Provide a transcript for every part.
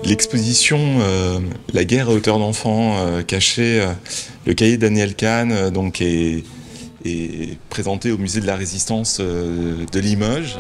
L'exposition La guerre à hauteur d'enfant cachée, le cahier de Daniel Kahn est présenté au musée de la Résistance de Limoges.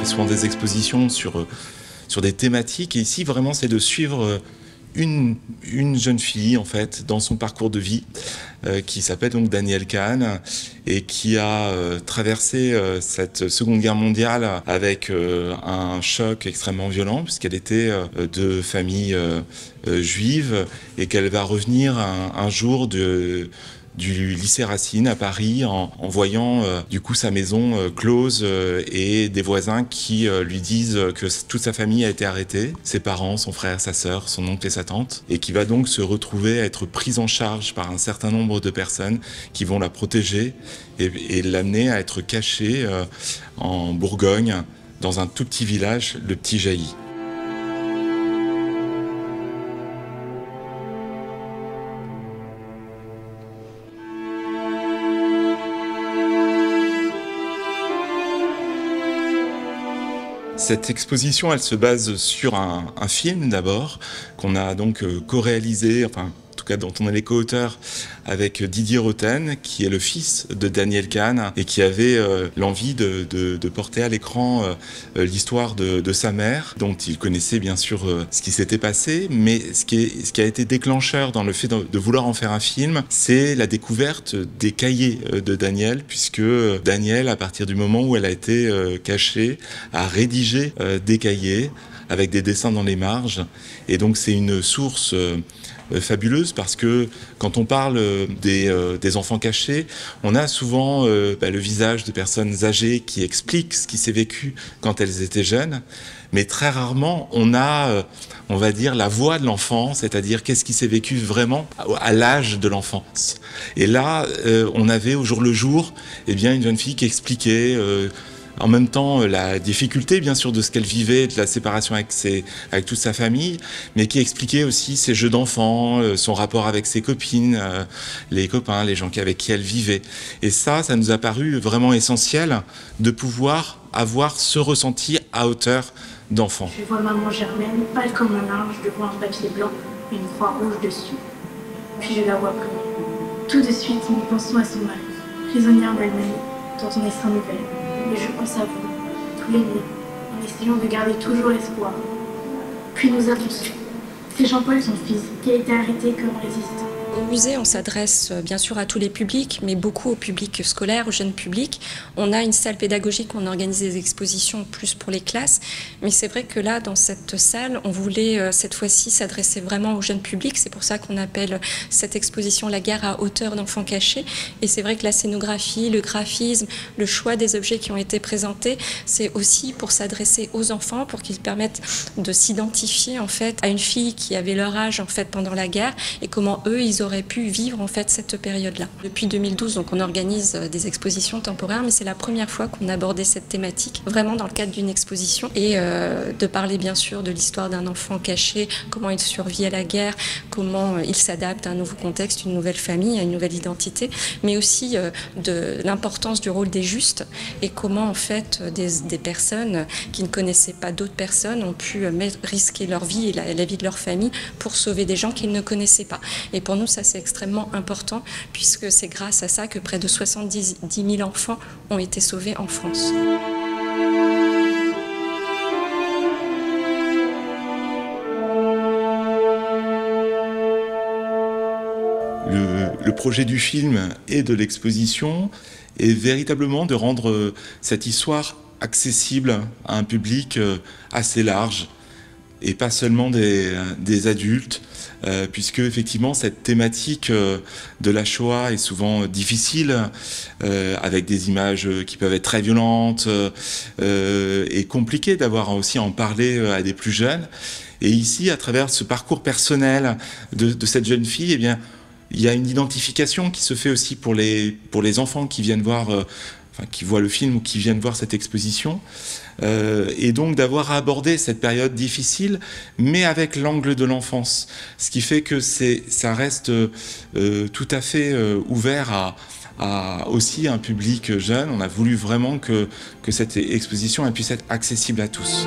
Souvent des expositions sur des thématiques, et ici vraiment c'est de suivre une jeune fille en fait dans son parcours de vie qui s'appelle donc Daniel Kahn et qui a traversé cette Seconde Guerre mondiale avec un choc extrêmement violent puisqu'elle était de famille juive et qu'elle va revenir un jour du lycée Racine à Paris en voyant du coup sa maison close et des voisins qui lui disent que toute sa famille a été arrêtée, ses parents, son frère, sa sœur, son oncle et sa tante, et qui va donc se retrouver à être prise en charge par un certain nombre de personnes qui vont la protéger et l'amener à être cachée en Bourgogne dans un tout petit village, le Petit Jailly. Cette exposition, elle se base sur un film d'abord, qu'on a donc co-réalisé, enfin en tout cas dont on est les co-auteurs avec Didier Roten, qui est le fils de Daniel Kahn et qui avait l'envie de porter à l'écran l'histoire de sa mère, dont il connaissait bien sûr ce qui s'était passé, mais ce qui a été déclencheur dans le fait de vouloir en faire un film, c'est la découverte des cahiers de Daniel, puisque Daniel, à partir du moment où elle a été cachée, a rédigé des cahiers avec des dessins dans les marges, et donc c'est une source fabuleuse parce que quand on parle des enfants cachés, on a souvent le visage de personnes âgées qui expliquent ce qui s'est vécu quand elles étaient jeunes, mais très rarement on a, on va dire, la voix de l'enfant, c'est-à-dire qu'est-ce qui s'est vécu vraiment à l'âge de l'enfance. Et là, on avait au jour le jour eh bien, une jeune fille qui expliquait en même temps la difficulté bien sûr de ce qu'elle vivait, de la séparation avec toute sa famille, mais qui expliquait aussi ses jeux d'enfant, son rapport avec ses copines, les copains, les gens avec qui elle vivait. Et ça nous a paru vraiment essentiel de pouvoir avoir ce ressenti à hauteur d'enfant. Je vois maman Germaine, pâle comme un linge, devant un papier blanc et une croix rouge dessus. Puis je la vois pleurer. Tout de suite, nous pensons à son mari, prisonnière d'Allemagne, dont on est sans nouvelles. Mais je pense à vous, tous les nuits, en essayant de garder toujours l'espoir. Puis nous avons su. C'est Jean-Paul, son fils, qui a été arrêté comme résistant. Au musée, on s'adresse bien sûr à tous les publics, mais beaucoup au public scolaire, au jeune public. On a une salle pédagogique où on organise des expositions plus pour les classes, mais c'est vrai que là, dans cette salle, on voulait cette fois-ci s'adresser vraiment au jeune public. C'est pour ça qu'on appelle cette exposition La guerre à hauteur d'enfants cachés. Et c'est vrai que la scénographie, le graphisme, le choix des objets qui ont été présentés, c'est aussi pour s'adresser aux enfants, pour qu'ils permettent de s'identifier en fait à une fille qui avait leur âge en fait pendant la guerre et comment eux ils auraient pu vivre en fait cette période-là. Depuis 2012, donc on organise des expositions temporaires, mais c'est la première fois qu'on abordait cette thématique vraiment dans le cadre d'une exposition et de parler bien sûr de l'histoire d'un enfant caché, comment il survit à la guerre, comment il s'adapte à un nouveau contexte, une nouvelle famille, à une nouvelle identité, mais aussi de l'importance du rôle des justes et comment en fait des personnes qui ne connaissaient pas d'autres personnes ont pu risquer leur vie et la vie de leur famille pour sauver des gens qu'ils ne connaissaient pas. Et pour nous, ça c'est extrêmement important puisque c'est grâce à ça que près de 70 000 enfants ont été sauvés en France. Le projet du film et de l'exposition est véritablement de rendre cette histoire accessible à un public assez large et pas seulement des adultes, puisque effectivement cette thématique de la Shoah est souvent difficile, avec des images qui peuvent être très violentes, et compliqué d'avoir aussi à en parler à des plus jeunes. Et ici, à travers ce parcours personnel de cette jeune fille, eh bien, il y a une identification qui se fait aussi pour les enfants qui viennent voir qui voient le film ou qui viennent voir cette exposition. Et donc d'avoir abordé cette période difficile, mais avec l'angle de l'enfance. Ce qui fait que ça reste tout à fait ouvert à aussi un public jeune. On a voulu vraiment que cette exposition elle puisse être accessible à tous.